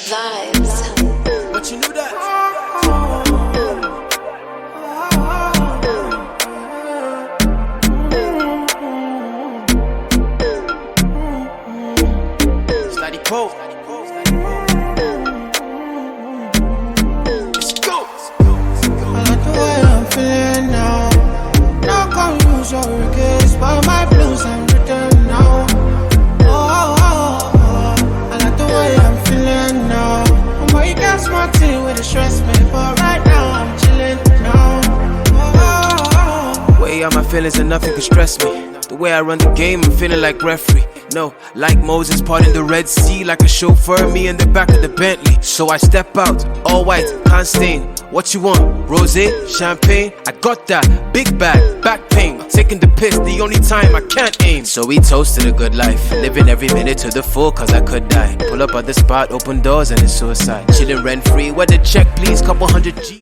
Vibes. But you knew that. Steady Pope. Let's go. I like the way I'm feeling now. Not gonna use your regrets, but my blues I'm written now. I like the way I'm feeling now. Boy, you got smart thing with the stress me, but right now I'm chilling now. Way out my feelings and nothing can stress me. The way I run the game, I'm feeling like referee. No, like Moses parting the Red Sea, like a chauffeur, me in the back of the Bentley. So I step out, all white, can't stain. What you want? Rosé, champagne? I got that. Big bag, back pain. Taking the piss, the only time I can't aim. So we toasted a good life, living every minute to the full, cause I could die. Pull up at the spot, open doors, and it's suicide. Chilling rent free, where the check please, couple hundred G.